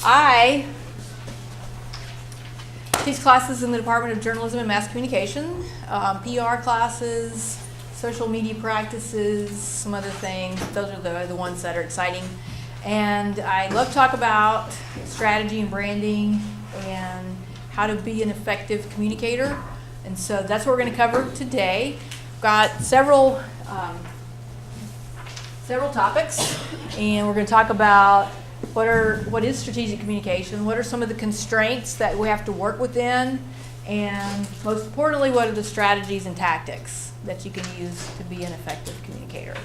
I teach classes in the Department of Journalism and Mass Communication, PR classes, social media practices, some other things. Those are the ones that are exciting. And I love to talk about strategy and branding and how to be an effective communicator. And so that's what we're going to cover today. We've got several topics, and we're going to talk about what is strategic communication, what are some of the constraints that we have to work within, and most importantly, what are the strategies and tactics that you can use to be an effective communicator.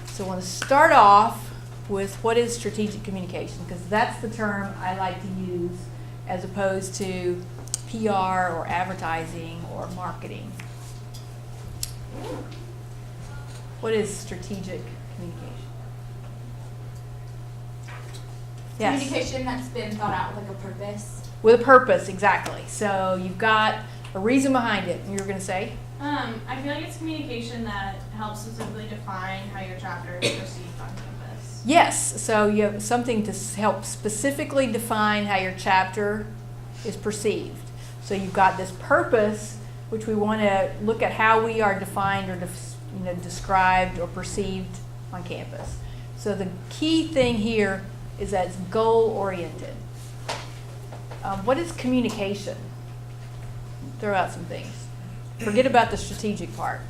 So I want to start off with what is strategic communication, because that's the term I like to use as opposed to PR or advertising or marketing. What is strategic communication? Yes. Communication that's been thought out with like a purpose. With a purpose, exactly. So you've got a reason behind it. You were going to say? I feel like it's communication that helps specifically define how your chapter is perceived on campus. Yes. So you have something to help specifically define how your chapter is perceived. So you've got this purpose, which we want to look at how we are defined or described or perceived on campus. So the key thing here is that it's goal-oriented. What is communication? Throw out some things. Forget about the strategic part.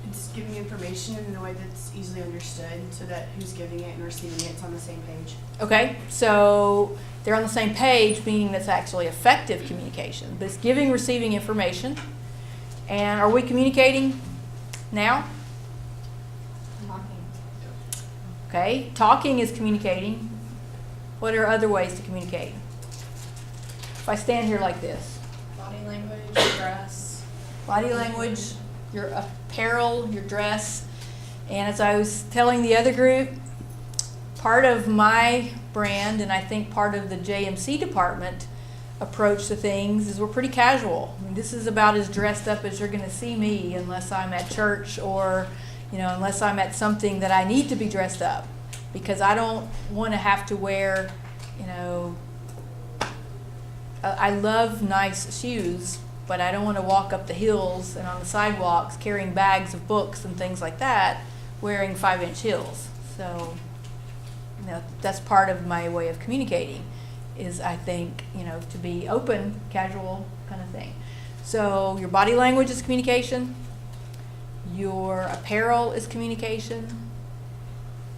It's giving information in a way that's easily understood so that who's giving it and receiving it is on the same page. Okay, so they're on the same page, meaning that's actually effective communication. But it's giving, receiving information. And are we communicating now? Talking. Okay, talking is communicating. What are other ways to communicate? If I stand here like this. Body language, dress. Body language, your apparel, your dress. And as I was telling the other group, part of my brand, and I think part of the JMC department approach to things, is we're pretty casual. I mean, this is about as dressed up as you're going to see me, unless I'm at church or, unless I'm at something that I need to be dressed up, because I don't want to have to wear, I love nice shoes, but I don't want to walk up the hills and on the sidewalks carrying bags of books and things like that, wearing 5-inch heels. So, that's part of my way of communicating, is I think, to be open, casual kind of thing. So your body language is communication. Your apparel is communication.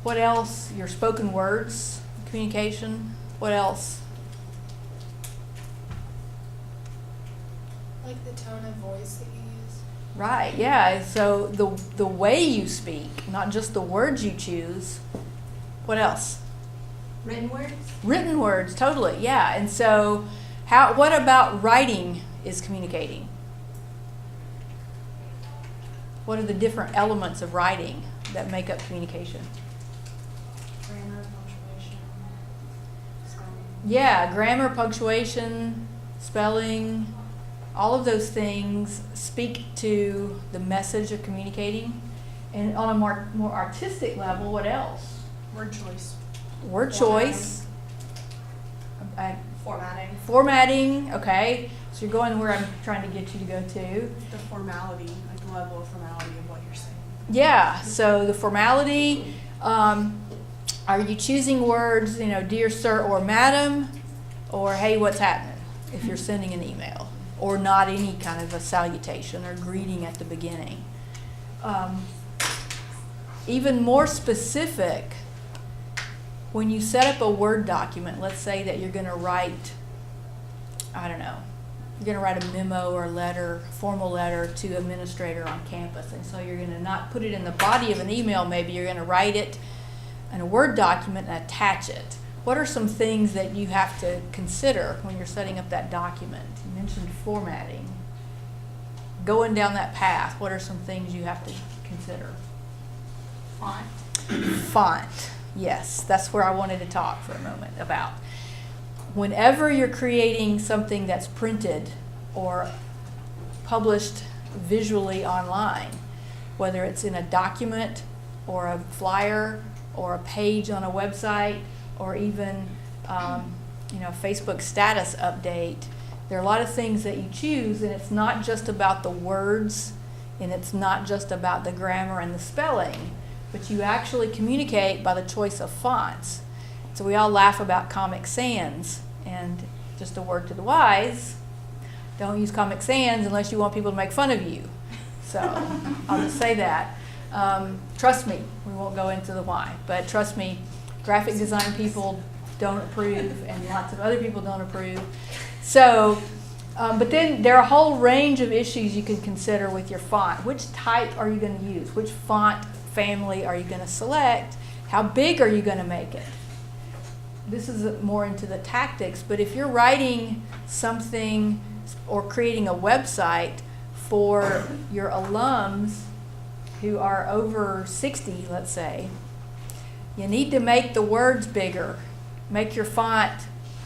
What else? Your spoken words, communication. What else? Like the tone of voice that you use. Right, yeah. So the way you speak, not just the words you choose. What else? Written words? Written words, totally, yeah. And so what about writing is communicating? What are the different elements of writing that make up communication? Grammar, punctuation, spelling. Yeah, grammar, punctuation, spelling, all of those things speak to the message of communicating. And on a more artistic level, what else? Word choice. Word choice. Formatting. Formatting, okay. So you're going where I'm trying to get you to go to. The formality, like the level of formality of what you're saying. Yeah, so the formality, are you choosing words, dear sir or madam, or hey, what's happening, if you're sending an email, or not any kind of a salutation or greeting at the beginning. Even more specific, when you set up a Word document, let's say that you're going to write, you're going to write a memo or a letter, formal letter to an administrator on campus. And so you're going to not put it in the body of an email, maybe you're going to write it in a Word document and attach it. What are some things that you have to consider when you're setting up that document? You mentioned formatting. Going down that path, what are some things you have to consider? Font. Font. Yes, that's where I wanted to talk for a moment about. Whenever you're creating something that's printed or published visually online, whether it's in a document or a flyer or a page on a website or even Facebook status update. There are a lot of things that you choose, and it's not just about the words, and it's not just about the grammar and the spelling, but you actually communicate by the choice of fonts. So we all laugh about Comic Sans, and just a word to the wise, don't use Comic Sans unless you want people to make fun of you. So I'll just say that. Trust me, we won't go into the why, but trust me, graphic design people don't approve, and lots of other people don't approve. So, but then there are a whole range of issues you can consider with your font. Which type are you going to use? Which font family are you going to select? How big are you going to make it? This is more into the tactics, but if you're writing something or creating a website for your alums who are over 60, let's say, you need to make the words bigger. Make your font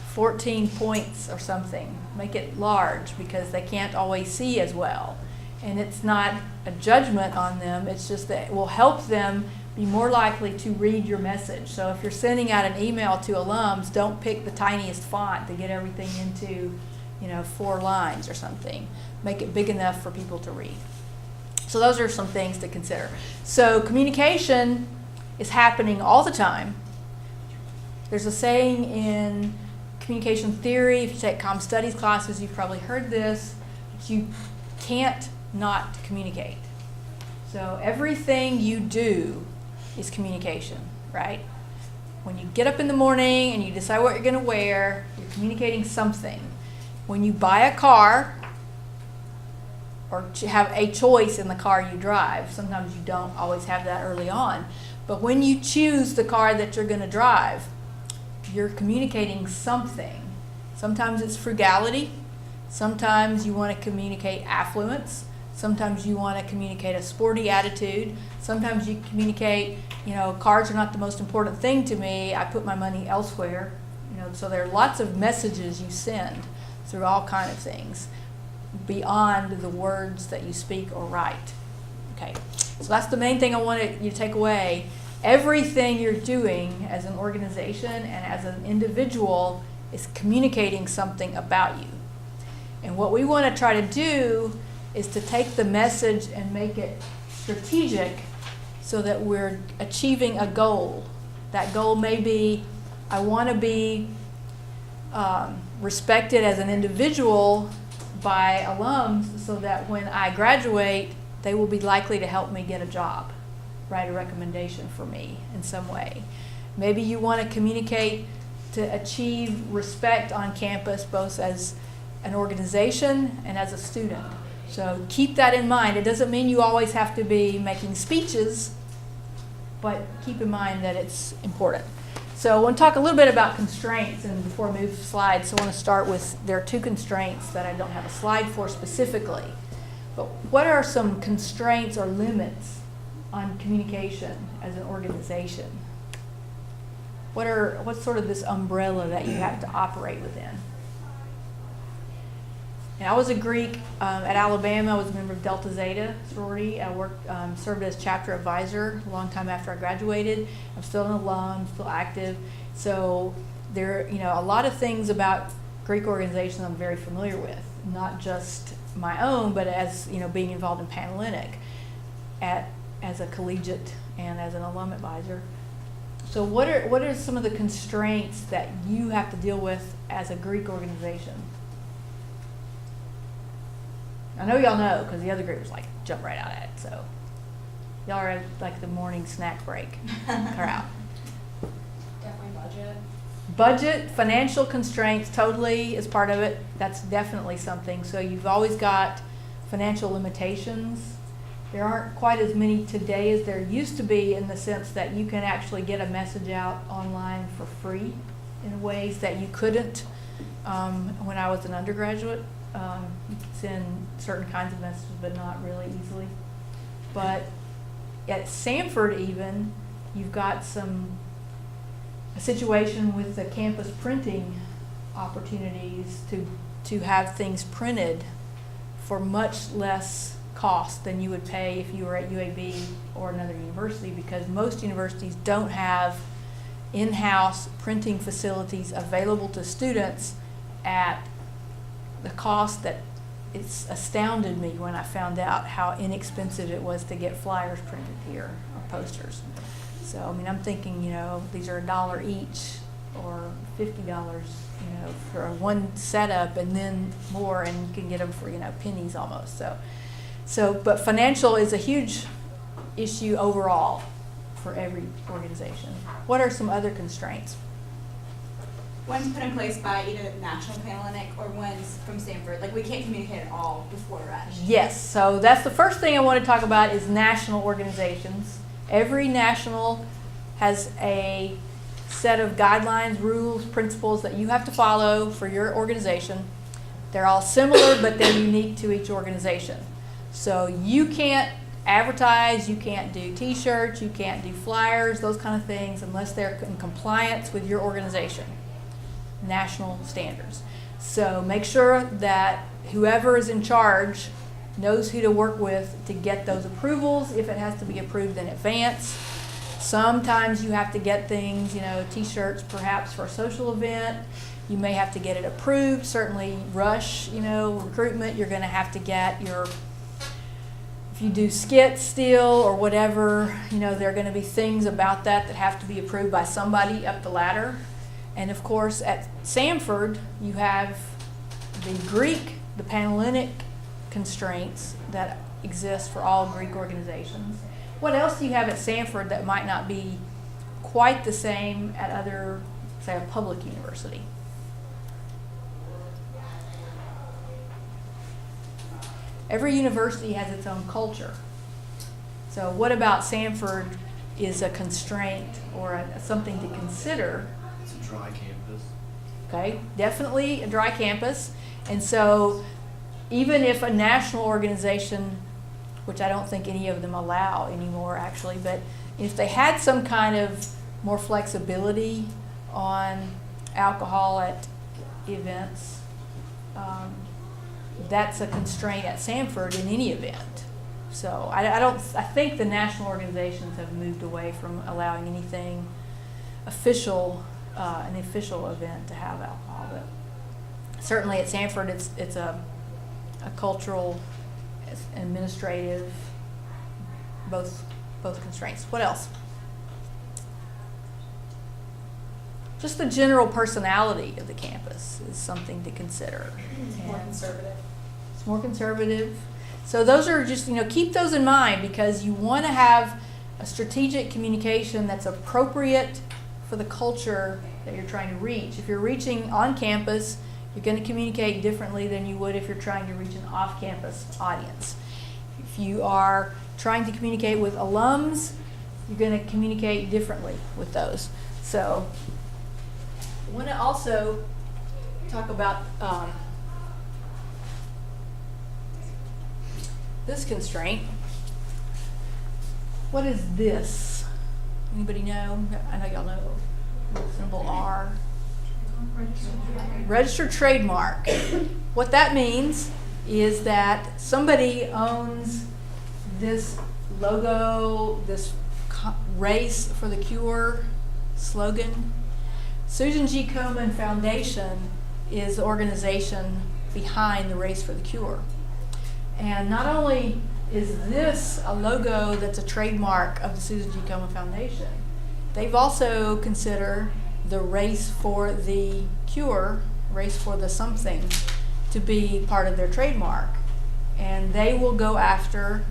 14 points or something. Make it large because they can't always see as well. And it's not a judgment on them, it's just that it will help them be more likely to read your message. So if you're sending out an email to alums, don't pick the tiniest font to get everything into 4 lines or something. Make it big enough for people to read. So those are some things to consider. So communication is happening all the time. There's a saying in communication theory, if you take comm studies classes, you've probably heard this, you can't not communicate. So everything you do is communication, right? When you get up in the morning and you decide what you're going to wear, you're communicating something. When you buy a car, or have a choice in the car you drive, sometimes you don't always have that early on, but when you choose the car that you're going to drive, you're communicating something. Sometimes it's frugality. Sometimes you want to communicate affluence. Sometimes you want to communicate a sporty attitude. Sometimes you communicate, cars are not the most important thing to me. I put my money elsewhere. So there are lots of messages you send through all kind of things beyond the words that you speak or write. Okay, so that's the main thing I wanted you to take away. Everything you're doing as an organization and as an individual is communicating something about you. And what we want to try to do is to take the message and make it strategic so that we're achieving a goal. That goal may be, I want to be respected as an individual by alums so that when I graduate, they will be likely to help me get a job. Write a recommendation for me in some way. Maybe you want to communicate to achieve respect on campus both as an organization and as a student. So keep that in mind. It doesn't mean you always have to be making speeches, but keep in mind that it's important. So I want to talk a little bit about constraints, and before I move slides, I want to start with, there are 2 constraints that I don't have a slide for specifically. But what are some constraints or limits on communication as an organization? What's sort of this umbrella that you have to operate within? And I was a Greek at Alabama. I was a member of Delta Zeta sorority. I served as chapter advisor a long time after I graduated. I'm still an alum, still active. So there, a lot of things about Greek organizations I'm very familiar with, not just my own, but as being involved in Panhellenic as a collegiate and as an alum advisor. So what are some of the constraints that you have to deal with as a Greek organization? I know y'all know because the other group was jump right out at it. So y'all are like the morning snack break crowd. Definitely budget. Budget, financial constraints totally is part of it. That's definitely something. So you've always got financial limitations. There aren't quite as many today as there used to be, in the sense that you can actually get a message out online for free in ways that you couldn't when I was an undergraduate. You could send certain kinds of messages, but not really easily. But at Samford even, you've got a situation with the campus printing opportunities to have things printed for much less cost than you would pay if you were at UAB or another university, because most universities don't have in-house printing facilities available to students at the cost that it's astounded me when I found out how inexpensive it was to get flyers printed here or posters. So, I mean, I'm thinking, these are $1 each or $50, for one setup and then more, and you can get them for, pennies almost. But financial is a huge issue overall for every organization. What are some other constraints? One's put in place by either the National Panhellenic or one's from Samford. Like, we can't communicate at all before rush. Yes, so that's the first thing I want to talk about is national organizations. Every national has a set of guidelines, rules, principles that you have to follow for your organization. They're all similar, but they're unique to each organization. So you can't advertise, you can't do t-shirts, you can't do flyers, those kind of things unless they're in compliance with your organization. National standards. So make sure that whoever is in charge knows who to work with to get those approvals if it has to be approved in advance. Sometimes you have to get things, t-shirts perhaps for a social event. You may have to get it approved. Certainly rush, recruitment, you're going to have to get if you do skits still or whatever, there are going to be things about that have to be approved by somebody up the ladder. And of course, at Samford, you have the Panhellenic constraints that exist for all Greek organizations. What else do you have at Samford that might not be quite the same at other, say, a public university? Every university has its own culture. So what about Samford is a constraint or something to consider? It's a dry campus. Okay, definitely a dry campus. And so even if a national organization, which I don't think any of them allow anymore actually, but if they had some kind of more flexibility on alcohol at events, that's a constraint at Samford in any event. So I think the national organizations have moved away from allowing anything official, an official event to have alcohol. But certainly at Samford, it's a cultural, administrative, both constraints. What else? Just the general personality of the campus is something to consider. It's more conservative. It's more conservative. So those are just, keep those in mind because you want to have a strategic communication that's appropriate for the culture that you're trying to reach. If you're reaching on campus, you're going to communicate differently than you would if you're trying to reach an off-campus audience. If you are trying to communicate with alums, you're going to communicate differently with those. So I want to also talk about this constraint. What is this? Anybody know? I know y'all know. Symbol R. Registered trademark. What that means is that somebody owns this logo, this Race for the Cure slogan. Susan G. Komen Foundation is the organization behind the Race for the Cure. And not only is this a logo that's a trademark of the Susan G. Komen Foundation, they've also considered the Race for the Cure, Race for the something, to be part of their trademark. And they will go after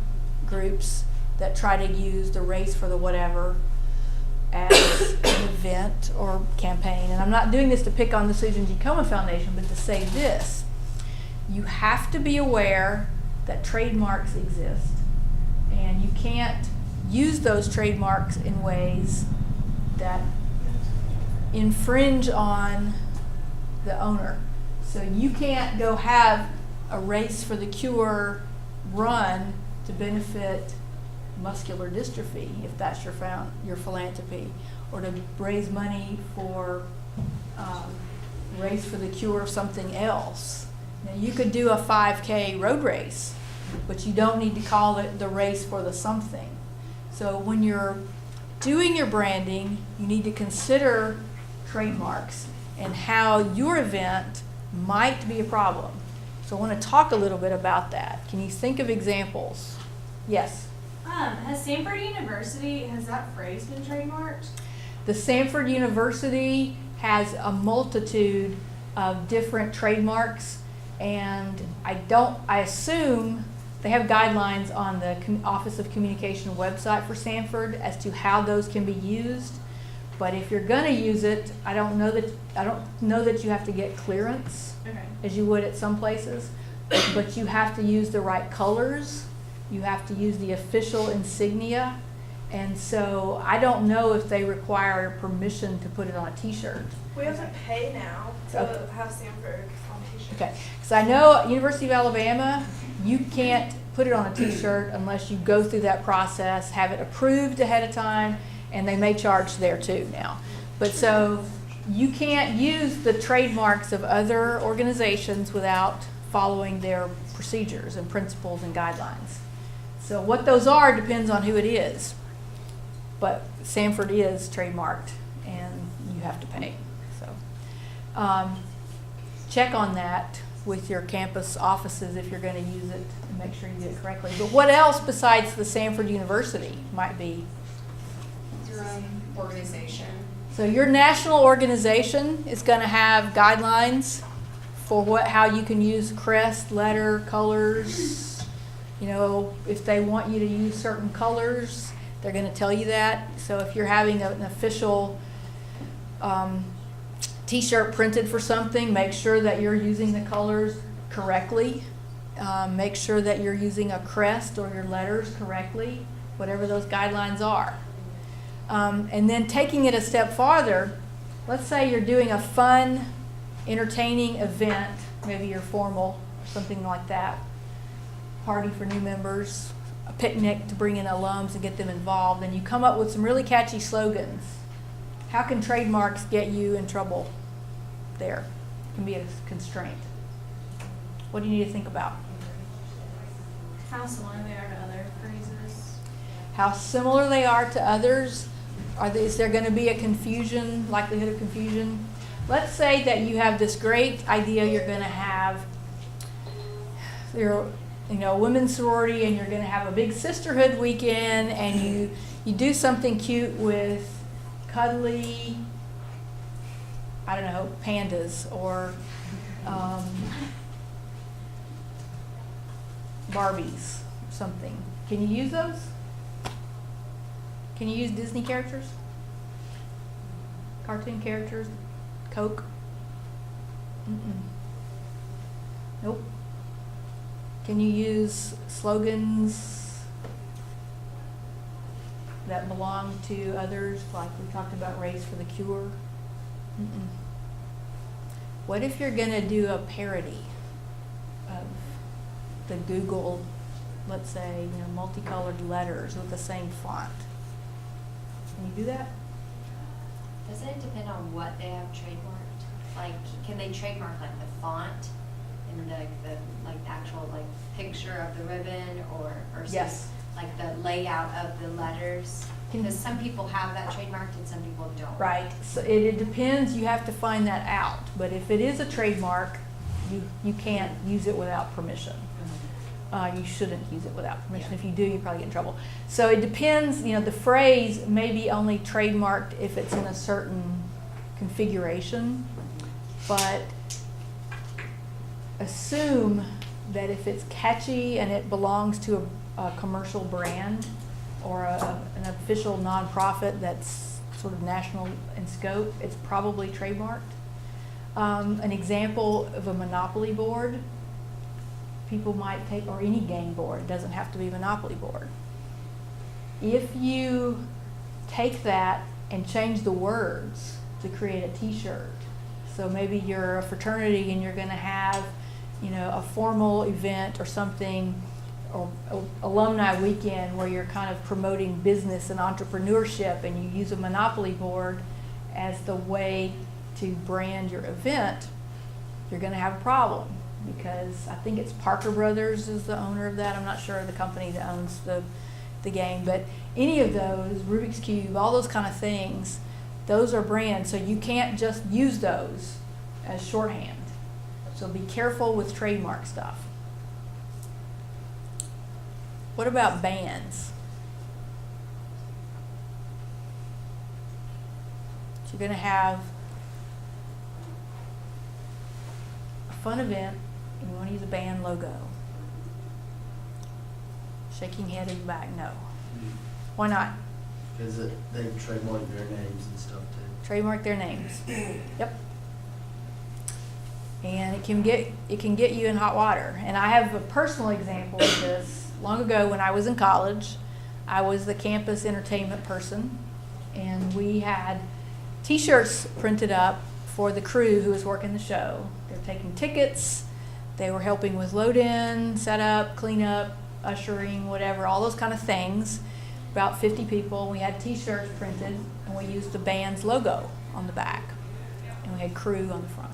groups that try to use the Race for the whatever as an event or campaign. And I'm not doing this to pick on the Susan G. Komen Foundation, but to say this. You have to be aware that trademarks exist. And you can't use those trademarks in ways that infringe on the owner. So you can't go have a Race for the Cure run to benefit muscular dystrophy, if that's your philanthropy, or to raise money for Race for the Cure of something else. Now, you could do a 5K road race, but you don't need to call it the Race for the something. So when you're doing your branding, you need to consider trademarks and how your event might be a problem. So I want to talk a little bit about that. Can you think of examples? Yes. Has Samford University, has that phrase been trademarked? The Samford University has a multitude of different trademarks, and I assume they have guidelines on the Office of Communication website for Samford as to how those can be used. But if you're going to use it, I don't know that you have to get clearance Okay. as you would at some places, but you have to use the right colors. You have to use the official insignia. And so I don't know if they require permission to put it on a t-shirt. We have to pay now to Okay. have Samford on t-shirts. Okay, because I know University of Alabama, you can't put it on a t-shirt unless you go through that process, have it approved ahead of time, and they may charge there too now. But so you can't use the trademarks of other organizations without following their procedures and principles and guidelines. So what those are depends on who it is. But Samford is trademarked and you have to pay. So check on that with your campus offices if you're going to use it and make sure you do it correctly. But what else besides the Samford University might be? Your own organization. So your national organization is going to have guidelines for how you can use crest, letter, colors. You know, if they want you to use certain colors, they're going to tell you that. So if you're having an official t-shirt printed for something, make sure that you're using the colors correctly. Make sure that you're using a crest or your letters correctly, whatever those guidelines are. And then taking it a step farther, let's say you're doing a fun, entertaining event, maybe you're formal or something like that, party for new members, a picnic to bring in alums and get them involved, and you come up with some really catchy slogans. How can trademarks get you in trouble there? It can be a constraint. What do you need to think about? How similar they are to other phrases. How similar they are to others. Is there going to be a likelihood of confusion? Let's say that you have this great idea you're going to have your women's sorority, and you're going to have a big sisterhood weekend, and you do something cute with cuddly, I don't know, pandas or Barbies or something. Can you use those? Can you use Disney characters? Cartoon characters? Coke? Nope. Can you use slogans that belong to others, like we talked about Race for the Cure? What if you're going to do a parody of the Google, let's say, multicolored letters with the same font? Can you do that? Doesn't it depend on what they have trademarked? Like, can they trademark like the font and the actual picture of the ribbon, or versus Yes. like the layout of the letters? Because some people have that trademarked and some people don't. Right. So it depends. You have to find that out. But if it is a trademark, you can't use it without permission. You shouldn't use it without permission. Yeah. If you do, you probably get in trouble. So it depends. The phrase may be only trademarked if it's in a certain configuration, but assume that if it's catchy and it belongs to a commercial brand or an official nonprofit that's sort of national in scope, it's probably trademarked. An example of a monopoly board, people might take, or any game board, it doesn't have to be a monopoly board. If you take that and change the words to create a t-shirt, so maybe you're a fraternity and you're going to have a formal event or something, or alumni weekend where you're kind of promoting business and entrepreneurship, and you use a monopoly board as the way to brand your event, you're going to have a problem, because I think it's Parker Brothers is the owner of that. I'm not sure of the company that owns the the game, but any of those, Rubik's Cube, all those kind of things, those are brands, so you can't just use those as shorthand. So be careful with trademark stuff. What about bands? So you're going to have a fun event, and you want to use a band logo. Shaking head in the back, no. Why not? Because they trademark their names and stuff too. Trademark their names. Yep. And it can get you in hot water. And I have a personal example of this. Long ago when I was in college, I was the campus entertainment person, and we had T-shirts printed up for the crew who was working the show. They were taking tickets, they were helping with load-in, setup, cleanup, ushering, whatever, all those kind of things. About 50 people. We had T-shirts printed, and we used the band's logo on the back, and we had crew on the front.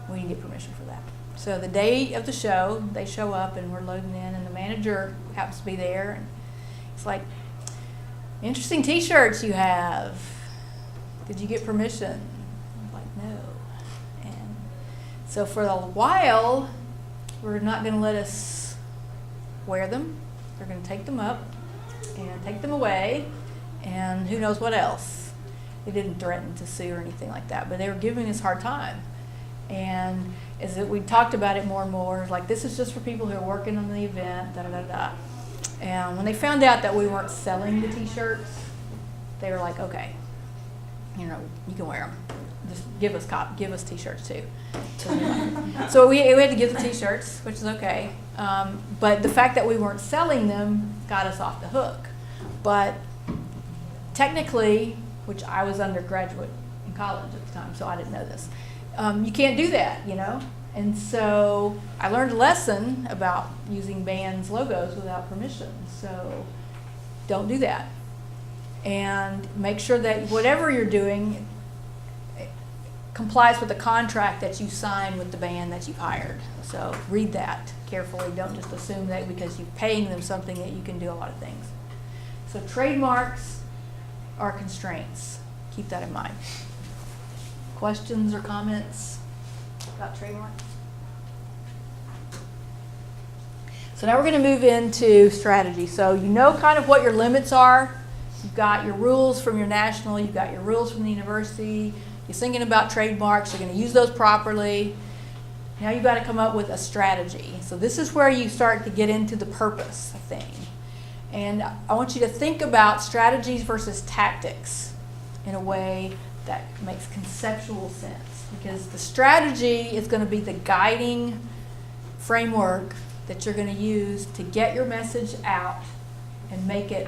We didn't get permission for that. So the day of the show, they show up and we're loading in, and the manager happens to be there, and it's like, interesting T-shirts you have. Did you get permission? I'm like, no. And so for a while, we're not going to let us wear them. They're going to take them up and take them away, and who knows what else. They didn't threaten to sue or anything like that, but they were giving us a hard time. And as we talked about it more and more, like, this is just for people who are working on the event, da da da da. And when they found out that we weren't selling the T-shirts, they were like, okay, you know, you can wear them. Just give us T-shirts too. So we had to give the T-shirts, which is okay. But the fact that we weren't selling them got us off the hook. But technically, which I was undergraduate in college at the time, so I didn't know this. You can't do that, you know? And so I learned a lesson about using bands' logos without permission. So don't do that. And make sure that whatever you're doing complies with the contract that you sign with the band that you've hired. So read that carefully. Don't just assume that because you're paying them something that you can do a lot of things. So trademarks are constraints. Keep that in mind. Questions or comments about trademarks? So now we're going to move into strategy. So you know kind of what your limits are. You've got your rules from your national, you've got your rules from the university. You're thinking about trademarks, you're going to use those properly. Now you've got to come up with a strategy. So this is where you start to get into the purpose thing. And I want you to think about strategies versus tactics in a way that makes conceptual sense. Because the strategy is going to be the guiding framework that you're going to use to get your message out and make it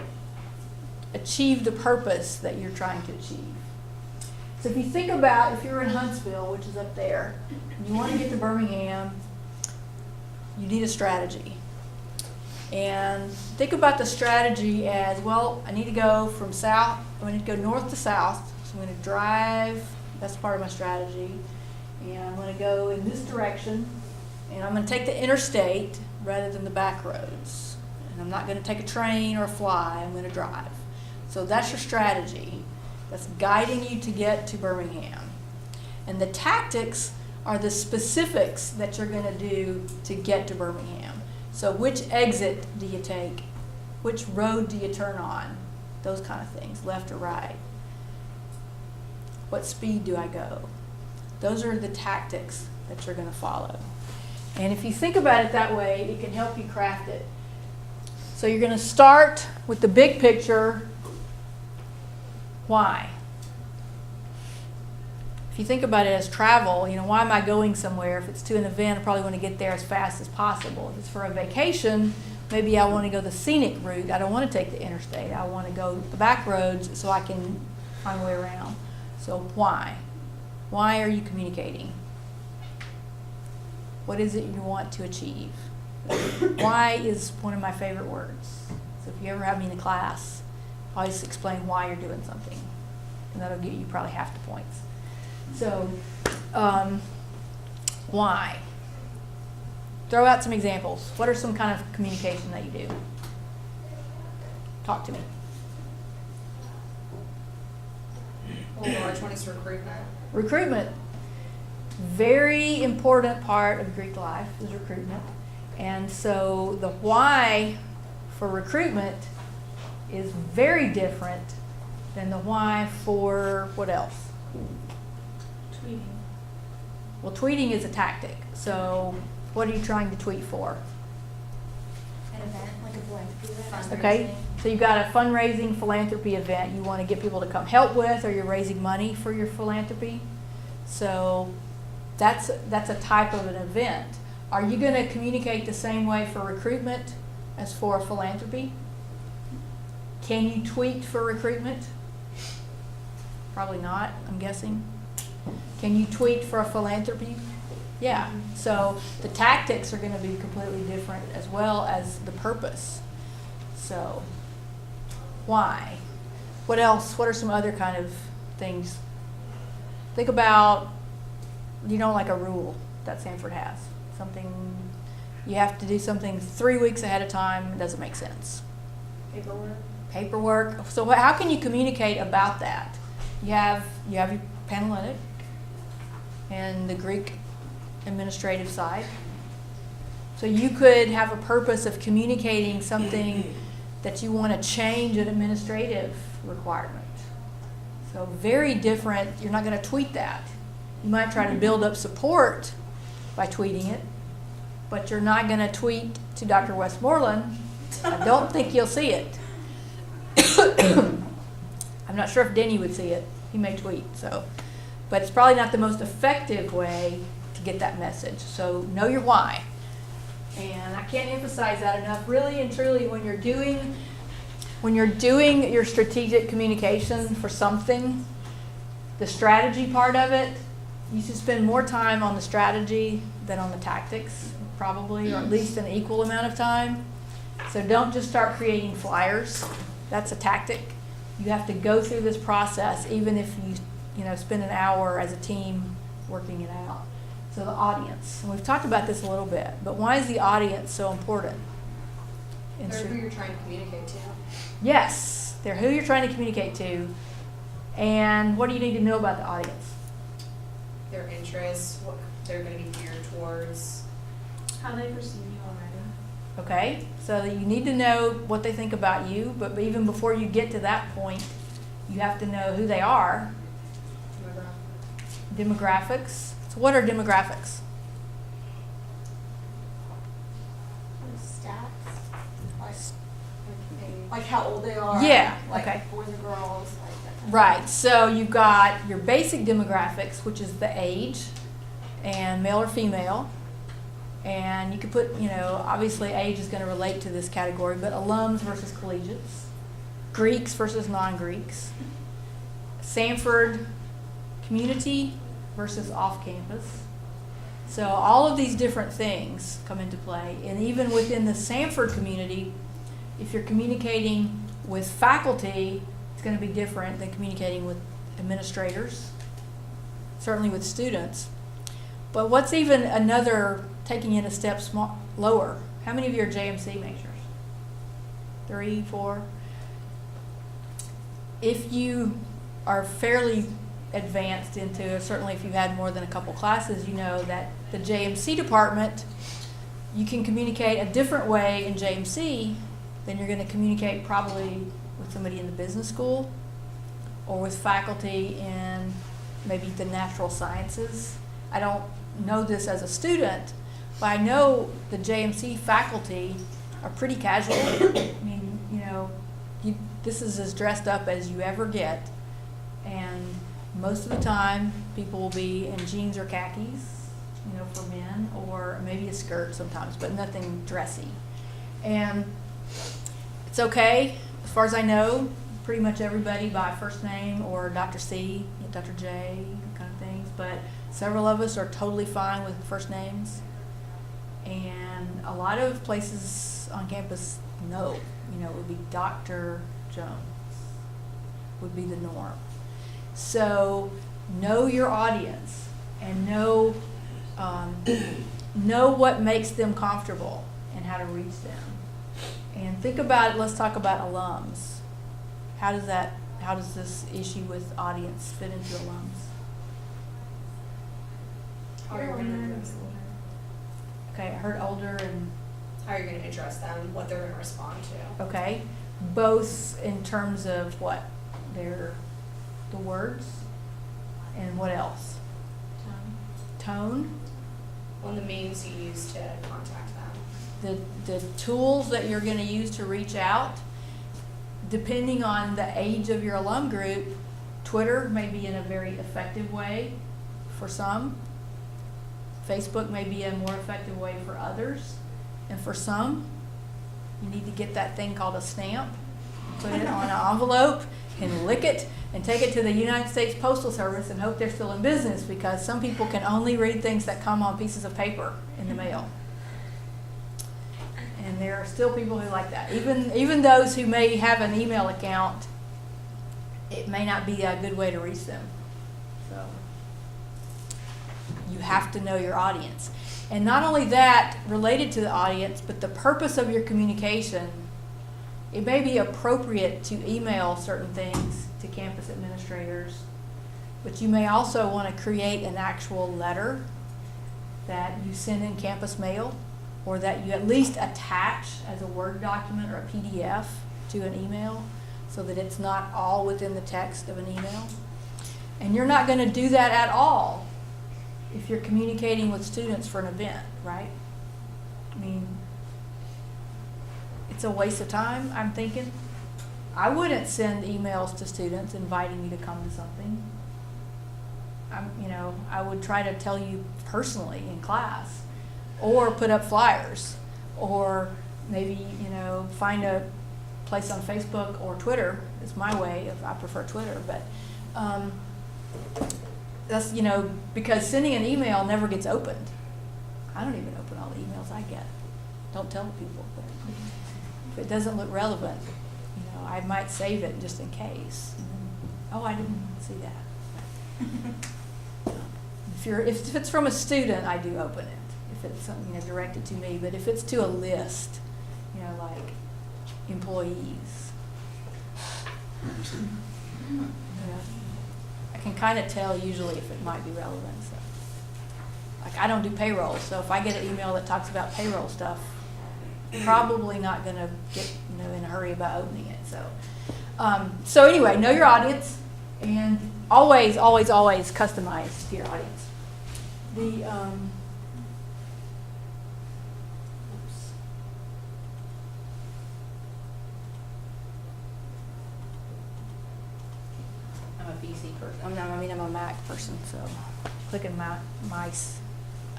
achieve the purpose that you're trying to achieve. So if you think about, if you're in Huntsville, which is up there, and you want to get to Birmingham, you need a strategy. And think about the strategy as, well, I need to go from south, I need to go north to south, so I'm going to drive, that's part of my strategy, and I'm going to go in this direction, and I'm going to take the interstate rather than the back roads. And I'm not going to take a train or a fly, I'm going to drive. So that's your strategy. That's guiding you to get to Birmingham. And the tactics are the specifics that you're going to do to get to Birmingham. So which exit do you take? Which road do you turn on? Those kind of things, left or right. What speed do I go? Those are the tactics that you're going to follow. And if you think about it that way, it can help you craft it. So you're going to start with the big picture. Why? If you think about it as travel, you know, why am I going somewhere? If it's to an event, I probably want to get there as fast as possible. If it's for a vacation, maybe I want to go the scenic route. I don't want to take the interstate. I want to go the back roads so I can find a way around. So why? Why are you communicating? What is it you want to achieve? Why is one of my favorite words. So if you ever have me in a class, always explain why you're doing something, and that'll get you probably half the points. So, why? Throw out some examples. What are some kind of communication that you do? Talk to me. Well, the large one is recruitment. Recruitment. Very important part of Greek life is recruitment. And so the why for recruitment is very different than the why for what else? Tweeting. Well, tweeting is a tactic. So what are you trying to tweet for? An event, like a philanthropy event. Okay, so you've got a fundraising philanthropy event you want to get people to come help with, or you're raising money for your philanthropy. So that's a type of an event. Are you going to communicate the same way for recruitment as for philanthropy? Can you tweet for recruitment? Probably not, I'm guessing. Can you tweet for a philanthropy? Yeah. So the tactics are going to be completely different as well as the purpose. So why? What else? What are some other kind of things? Think about, you know, like a rule that Samford has. Something, you have to do something 3 weeks ahead of time. It doesn't make sense. Paperwork. So how can you communicate about that? You have your Panhellenic and the Greek administrative side. So you could have a purpose of communicating something that you want to change an administrative requirement. So very different. You're not going to tweet that. You might try to build up support by tweeting it, but you're not going to tweet to Dr. Westmoreland. I don't think you'll see it. I'm not sure if Denny would see it. He may tweet, so. But it's probably not the most effective way to get that message. So know your why. And I can't emphasize that enough. Really and truly, when you're doing your strategic communication for something, the strategy part of it, you should spend more time on the strategy than on the tactics, probably, or at least an equal amount of time. So don't just start creating flyers. That's a tactic. You have to go through this process, even if you spend an hour as a team working it out. So the audience, and we've talked about this a little bit, but why is the audience so important? Or who you're trying to communicate to. Yes, they're who you're trying to communicate to, and what do you need to know about the audience? Their interests, what they're going to be geared towards. How they perceive you already. Okay, so you need to know what they think about you, but even before you get to that point, you have to know who they are. Demographics. So what are demographics? Stats. Like how old they are. Yeah, Like okay. boys and girls. Like that kind of Right, so you've got your basic demographics, which is the age, and male or female. And you could put, obviously age is going to relate to this category, but alums versus collegiates, Greeks versus non-Greeks, Samford community versus off-campus. So all of these different things come into play. And even within the Samford community, if you're communicating with faculty, it's going to be different than communicating with administrators, certainly with students. But what's even another, taking it a step lower, how many of you are JMC majors? 3, 4? If you are fairly advanced into, certainly if you've had more than a couple classes, you know that the JMC department, you can communicate a different way in JMC than you're going to communicate probably with somebody in the business school or with faculty in maybe the natural sciences. I don't know this as a student, but I know the JMC faculty are pretty casual. I mean, this is as dressed up as you ever get, and most of the time people will be in jeans or khakis, for men, or maybe a skirt sometimes, but nothing dressy. And it's okay, as far as I know, pretty much everybody by first name or Dr. C, Dr. J, kind of things, but several of us are totally fine with first names. And a lot of places on campus, no, it would be Dr. Jones would be the norm. So know your audience and know what makes them comfortable and how to reach them. And think about, let's talk about alums. How does this issue with audience fit into alums? How you're gonna address them, Okay, I heard older and, how you're gonna address them, what they're gonna respond to. okay, both in terms of what? The words, and what else? Tone, On the means you use to contact them. the tools that you're gonna use to reach out. Depending on the age of your alum group, Twitter may be in a very effective way for some. Facebook may be a more effective way for others. And for some, you need to get that thing called a stamp, put it on an envelope and lick it and take it to the United States Postal Service and hope they're still in business, because some people can only read things that come on pieces of paper in the mail. And there are still people who like that. Even those who may have an email account, it may not be a good way to reach them. So you have to know your audience. And not only that, related to the audience, but the purpose of your communication. It may be appropriate to email certain things to campus administrators, but you may also want to create an actual letter that you send in campus mail, or that you at least attach as a Word document or a PDF to an email, so that it's not all within the text of an email. And you're not going to do that at all if you're communicating with students for an event, right? I mean, it's a waste of time, I'm thinking. I wouldn't send emails to students inviting you to come to something. I would try to tell you personally in class, or put up flyers, or maybe, find a place on Facebook or Twitter is my way I prefer Twitter, but that's, because sending an email never gets opened. I don't even open all the emails I get. Don't tell people, but if it doesn't look relevant, I might save it just in case. And then, oh, I didn't see that. If it's from a student, I do open it. If it's something directed to me, but if it's to a list, like employees, I can kind of tell usually if it might be relevant. So, like, I don't do payroll, so if I get an email that talks about payroll stuff, probably not going to get in a hurry about opening it. So anyway, know your audience, and always, always, always customize to your audience. I'm a PC person. I'm a Mac person, so clicking mice,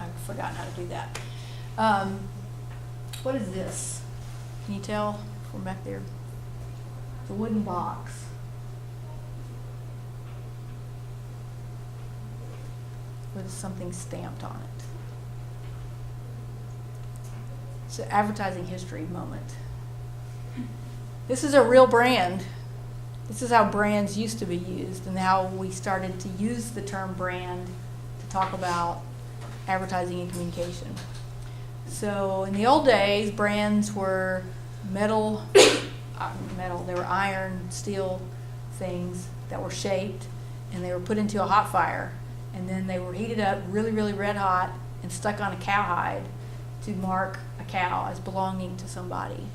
I've forgotten how to do that. What is this? Can you tell from back there? It's a wooden box. With something stamped on it. It's an advertising history moment. This is a real brand. This is how brands used to be used, and how we started to use the term brand to talk about advertising and communication. So in the old days, brands were metal, they were iron, steel things that were shaped, and they were put into a hot fire, and then they were heated up really, really red hot and stuck on a cowhide to mark a cow as belonging to somebody.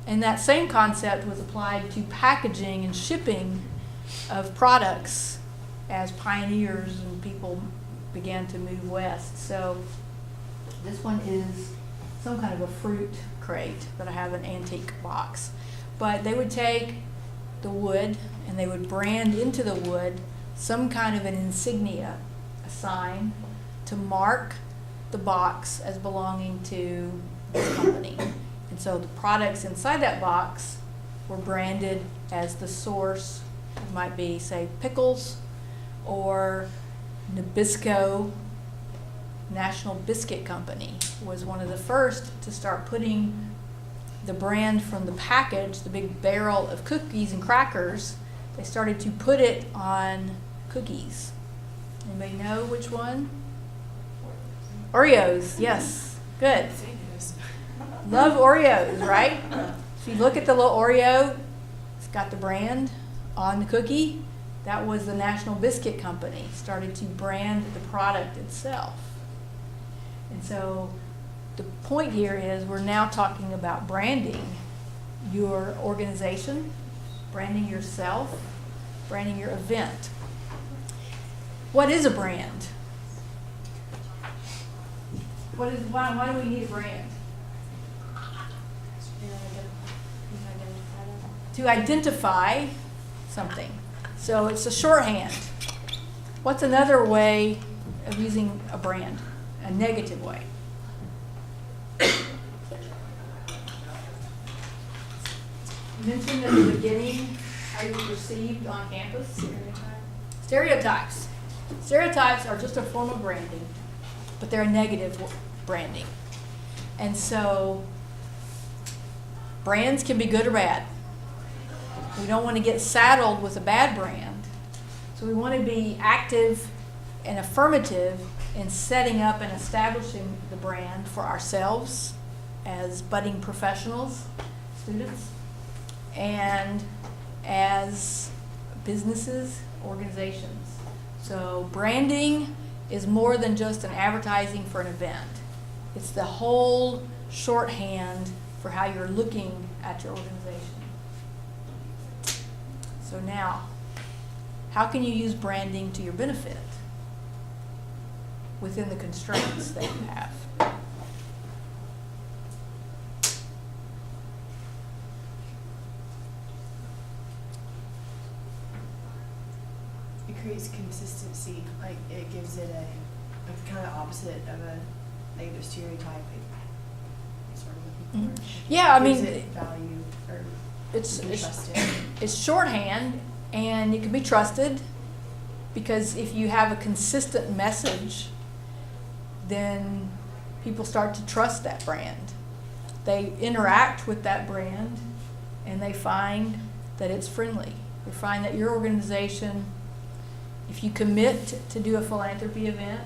And that same concept was applied to packaging and shipping of products as pioneers and people began to move west. So this one is some kind of a fruit crate, but I have an antique box. But they would take the wood and they would brand into the wood some kind of an insignia, a sign, to mark the box as belonging to this company. And so the products inside that box were branded as the source. It might be, say, pickles, or Nabisco, National Biscuit Company, was one of the first to start putting the brand from the package, the big barrel of cookies and crackers. They started to put it on cookies. Anybody know which one? Oreos, yes. Good. Love Oreos, right? you look at the little Oreo, it's got the brand on the cookie. That was the National Biscuit Company started to brand the product itself. And so the point here is we're now talking about branding your organization, branding yourself, branding your event. What is a brand? Why do we need a brand? To identify something. So it's a shorthand. What's another way of using a brand? A negative way. You mentioned at the beginning how you were perceived on campus. Stereotypes. Stereotypes are just a form of branding, but they're a negative branding. And so brands can be good or bad. We don't want to get saddled with a bad brand. So we want to be active and affirmative in setting up and establishing the brand for ourselves as budding professionals, students, and as businesses, organizations. So branding is more than just an advertising for an event. It's the whole shorthand for how you're looking at your organization. So now, how can you use branding to your benefit within the constraints that you have? It creates consistency, like it gives it a kind of opposite of a negative stereotype. Sort of looking for. Yeah, I Gives mean, it value or it's can be trusted. it's shorthand and it can be trusted because if you have a consistent message, then people start to trust that brand. They interact with that brand and they find that it's friendly. They find that your organization, if you commit to do a philanthropy event,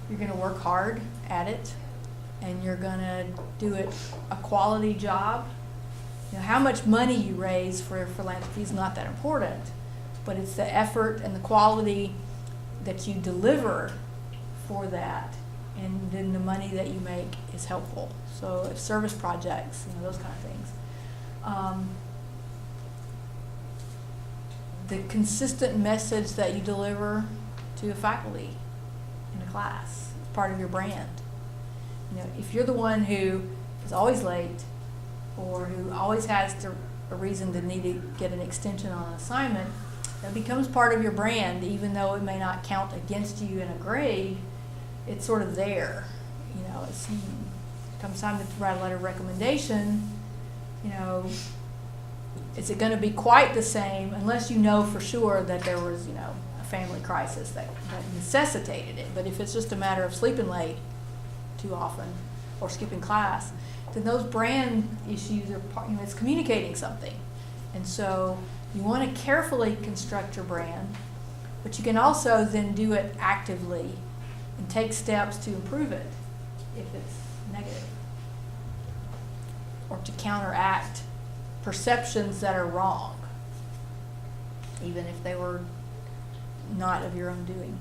you're going to work hard at it and you're going to do it a quality job. You know, how much money you raise for philanthropy is not that important, but it's the effort and the quality that you deliver for that, and then the money that you make is helpful. So if service projects, those kind of things. The consistent message that you deliver to a faculty in a class is part of your brand. If you're the one who is always late or who always has a reason to need to get an extension on an assignment, that becomes part of your brand, even though it may not count against you in a grade. It's sort of there. It's comes time to write a letter of recommendation. Is it going to be quite the same unless you know for sure that there was, a family crisis that necessitated it? But if it's just a matter of sleeping late too often or skipping class, then those brand issues are it's communicating something. And so you want to carefully construct your brand, but you can also then do it actively and take steps to improve it if it's negative, or to counteract perceptions that are wrong, even if they were not of your own doing.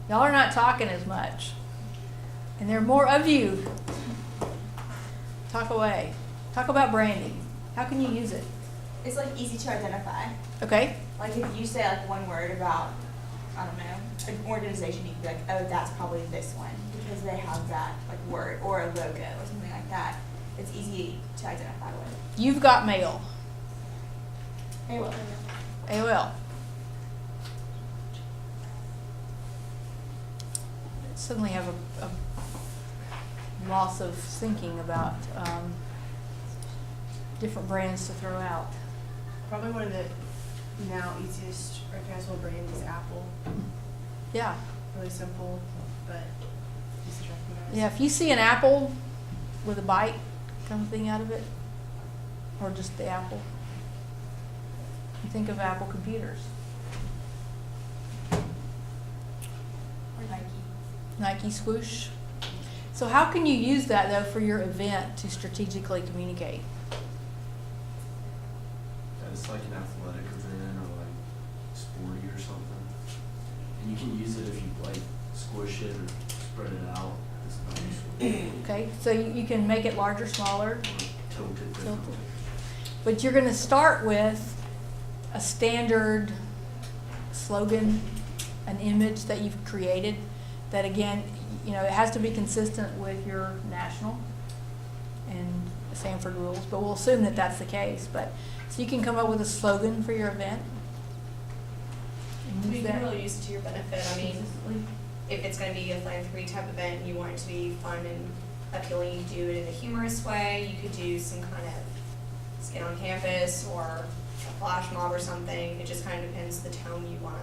Y'all are not talking as much, and there are more of you. Talk away. Talk about branding. How can you use it? It's like easy to identify. Okay? Like if you say like one word about, I don't know, an organization, you can be like, oh, that's probably this one because they have that like word or a logo or something like that. It's easy to identify with. You've got mail. AOL. AOL. Suddenly have a loss of thinking about different brands to throw out. Probably one of the now easiest recognizable brands is Apple. Yeah. Really simple, but easy to recognize. Yeah, if you see an apple with a bite coming out of it, or just the apple, you think of Apple computers. Or Nike. Nike swoosh. So how can you use that though for your event to strategically communicate? It's like an athletic event or like sporty or something. And you can use it if you like squish it or spread it out. It's not useful. Okay, so you can make it larger, smaller, Or tilt it differently. Tilt but you're gonna start with a standard slogan, an image that you've created that again, you know, it has to be consistent with your national and Samford rules, but we'll assume that that's the case. But so you can come up with a slogan for your event. And use You can that really use it to your benefit. I mean, consistently. if it's gonna be a philanthropy type event and you want it to be fun and appealing, you do it in a humorous way. You could do some kind of skin on campus or a flash mob or something. It just kind of depends the tone you wanna.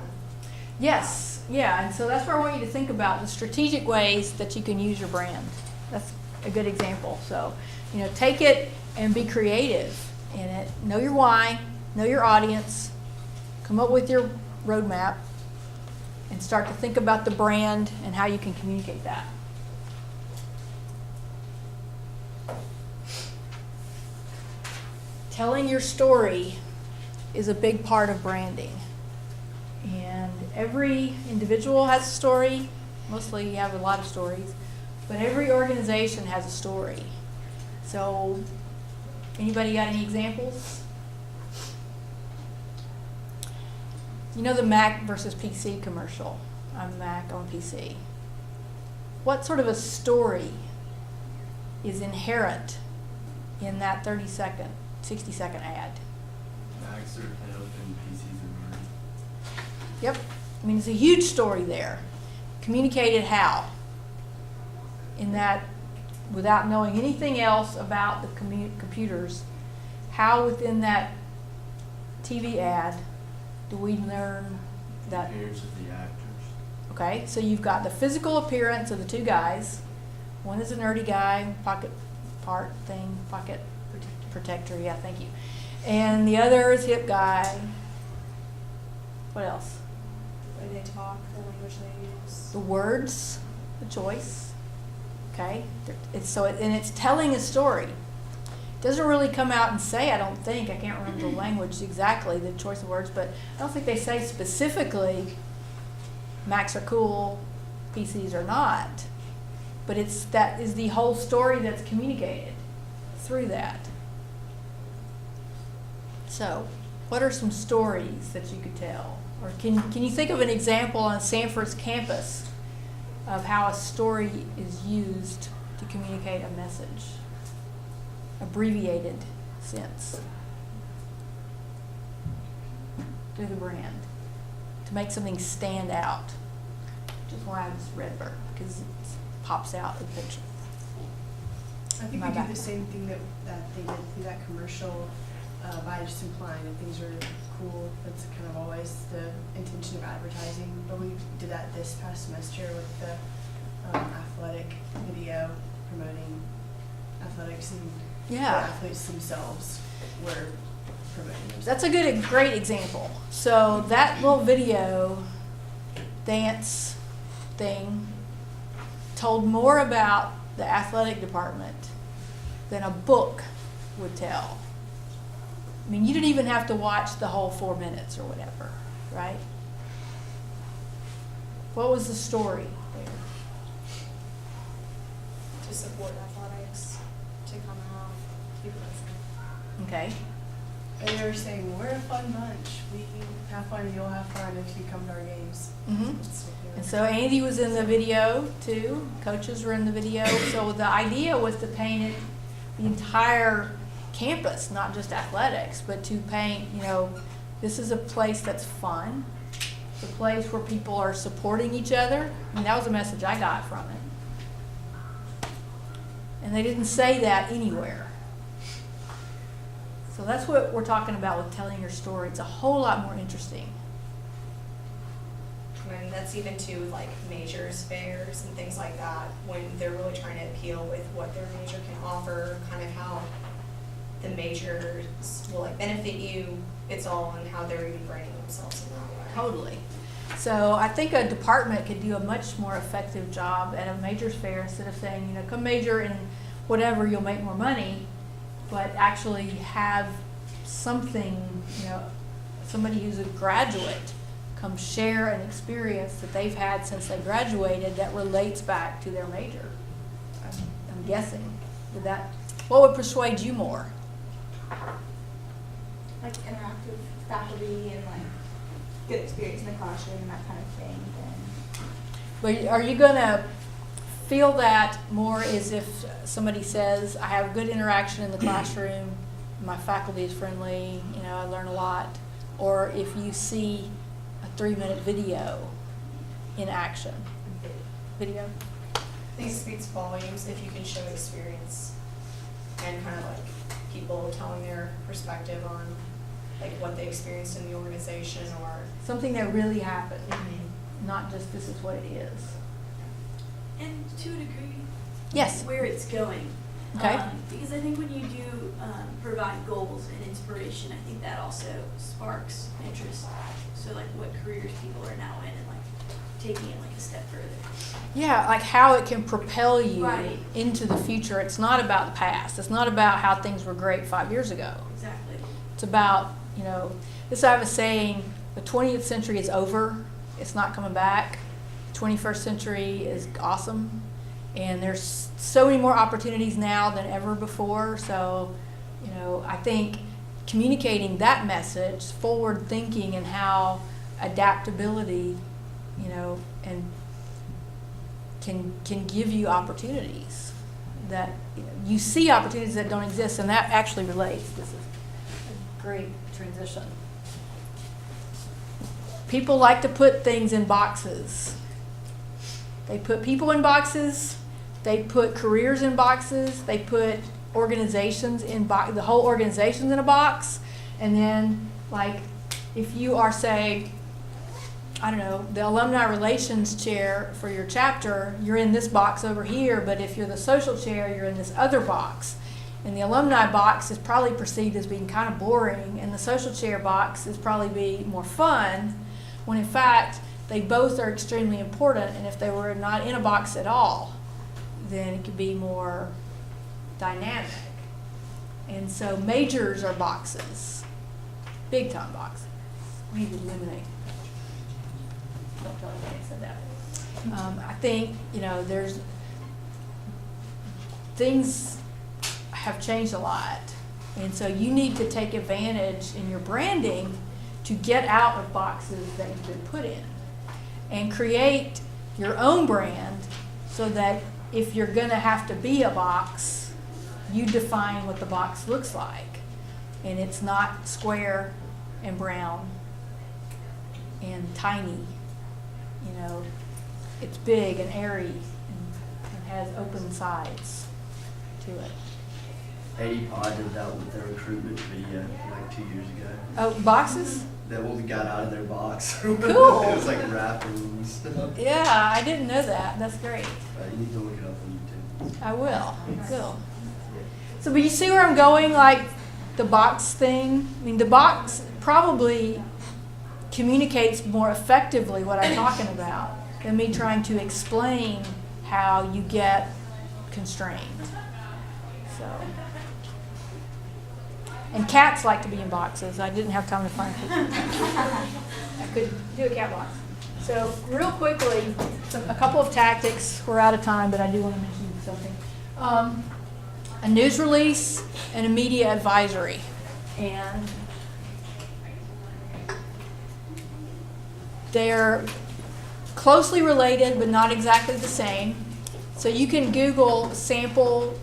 Yes, yeah, and so that's where I want you to think about the strategic ways that you can use your brand. That's a good example. So, you know, take it and be creative in it. Know your why, know your audience, come up with your roadmap, and start to think about the brand and how you can communicate that. Telling your story is a big part of branding. And every individual has a story. Mostly you have a lot of stories. But every organization has a story. So, anybody got any examples? You know the Mac versus PC commercial. I'm Mac, I'm PC. What sort of a story is inherent in that 30-second, 60-second ad? Macs are held and PCs are learning. Yep. I mean, it's a huge story there. Communicated how? In that, without knowing anything else about the computers, how within that TV ad do we learn that? Appearance of the actors. Okay, so you've got the physical appearance of the two guys. One is a nerdy guy, pocket part thing, pocket protector, yeah, thank you. And the other is hip guy. What else? The way they talk, the language they use. The words, the choice. Okay, and it's telling a story. It doesn't really come out and say, I don't think, I can't remember the language exactly, the choice of words, but I don't think they say specifically Macs are cool, PCs are not. But that is the whole story that's communicated through that. So, what are some stories that you could tell? Or can you think of an example on Samford's campus of how a story is used to communicate a message? Abbreviated sense. Through the brand. To make something stand out. Which is why I just read it, because it pops out in the picture. I think My we do bad. the same thing that they did through that commercial by just implying that things are cool. That's kind of always the intention of advertising. But we did that this past semester with the athletic video promoting athletics, and the athletes themselves were promoting themselves. That's a great example. So that little video dance thing told more about the athletic department than a book would tell. I mean, you didn't even have to watch the whole 4 minutes or whatever, right? What was the story there? To support athletics, to come out, people listening. Okay. And they were saying, we're a fun bunch. We have fun and you'll have fun if you come to our games. Mm-hmm. That's what they were And so Andy was in the video too. Coaches were in the video. So the idea was to paint it, the entire campus, not just athletics, but to paint, this is a place that's fun. It's a place where people are supporting each other. I mean, that was the message I got from it. And they didn't say that anywhere. So that's what we're talking about with telling your story. It's a whole lot more interesting. And that's even too with like majors, fairs, and things like that, when they're really trying to appeal with what their major can offer, kind of how the majors will like benefit you. It's all on how they're even branding themselves in that way. Totally. So I think a department could do a much more effective job at a majors fair instead of saying, come major in whatever, you'll make more money, but actually have something, somebody who's a graduate come share an experience that they've had since they graduated that relates back to their major. I'm guessing. What would persuade you more? Like interactive faculty and like good experience in the classroom and that kind of thing, then. But are you going to feel that more as if somebody says, I have good interaction in the classroom, my faculty is friendly, I learn a lot, or if you see a 3-minute video in action? Video? I think it speaks volumes if you can show experience and kind of like people telling their perspective on like what they experienced in the organization or. Something that really happened, not just this is what it is. And to a degree, Yes. where it's going. Okay. Because I think when you do provide goals and inspiration, I think that also sparks interest. So like what careers people are now in and like taking it like a step further. Yeah, like how it can propel you Right. into the future. It's not about the past. It's not about how things were great 5 years ago. Exactly. It's about, this I have a saying, the 20th century is over. It's not coming back. 21st century is awesome. And there's so many more opportunities now than ever before. So, I think communicating that message, forward thinking, and how adaptability, and can give you opportunities that you see opportunities that don't exist, and that actually relates. This is a great transition. People like to put things in boxes. They put people in boxes. They put careers in boxes. They put organizations in the whole organization's in a box. And then, like, if you are, say, I don't know, the alumni relations chair for your chapter, you're in this box over here. But if you're the social chair, you're in this other box. And the alumni box is probably perceived as being kind of boring, and the social chair box is probably be more fun, when in fact they both are extremely important. And if they were not in a box at all, then it could be more dynamic. And so majors are boxes, big time boxes. We need to eliminate. Don't tell anybody I said that. I think there's things have changed a lot, and so you need to take advantage in your branding to get out of boxes that you've been put in, and create your own brand so that if you're going to have to be a box, you define what the box looks like, and it's not square and brown and tiny. It's big and airy and has open sides to it. 80 Pod did that with their recruitment video like 2 years ago. Oh, boxes? That what we got out of their box. Cool. It was like wrapping and stuff. Yeah, I didn't know that. That's great. You need to look it up on YouTube. I will. Cool. So, but you see where I'm going? Like the box thing? I mean, the box probably communicates more effectively what I'm talking about than me trying to explain how you get constrained. So, and cats like to be in boxes. I didn't have time to find it. I could do a cat box. So real quickly, a couple of tactics. We're out of time, but I do want to mention something. A news release and a media advisory. And they're closely related, but not exactly the same. So you can Google sample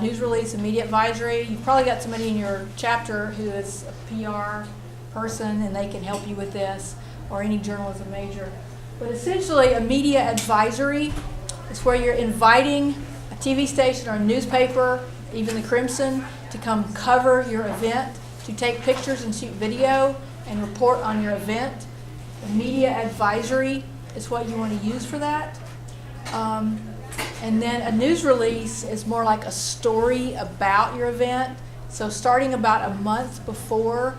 news release and media advisory. You've probably got somebody in your chapter who is a PR person, and they can help you with this, or any journalism major. But essentially, a media advisory is where you're inviting a TV station or a newspaper, even the Crimson, to come cover your event, to take pictures and shoot video and report on your event. The media advisory is what you want to use for that. And then a news release is more like a story about your event. So starting about a month before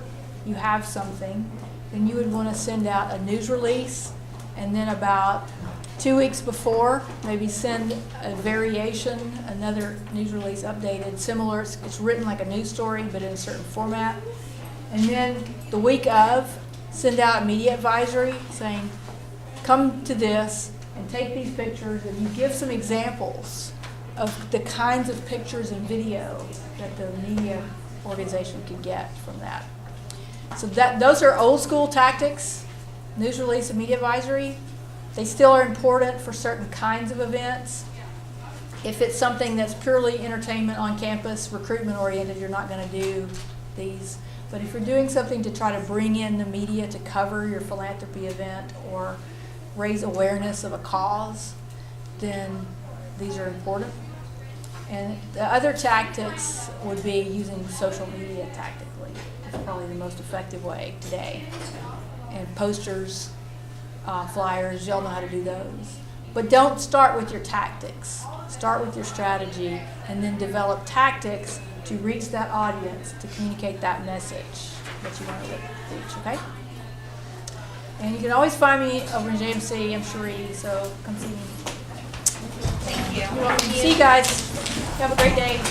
you have something, then you would want to send out a news release And then about 2 weeks before, maybe send a variation, another news release updated, similar. It's written like a news story, but in a certain format. And then the week of, send out a media advisory saying, come to this and take these pictures, and you give some examples of the kinds of pictures and video that the media organization could get from that. So those are old school tactics, news release and media advisory. They still are important for certain kinds of events. If it's something that's purely entertainment on campus, recruitment oriented, you're not going to do these. But if you're doing something to try to bring in the media to cover your philanthropy event or raise awareness of a cause, then these are important. And the other tactics would be using social media tactically. It's probably the most effective way today. And posters, flyers, y'all know how to do those. But don't start with your tactics. Start with your strategy and then develop tactics to reach that audience, to communicate that message that you want to reach, okay? And you can always find me over in JMC. I'm Sheree, so come see me. Thank you. You're welcome. See you guys. Have a great day.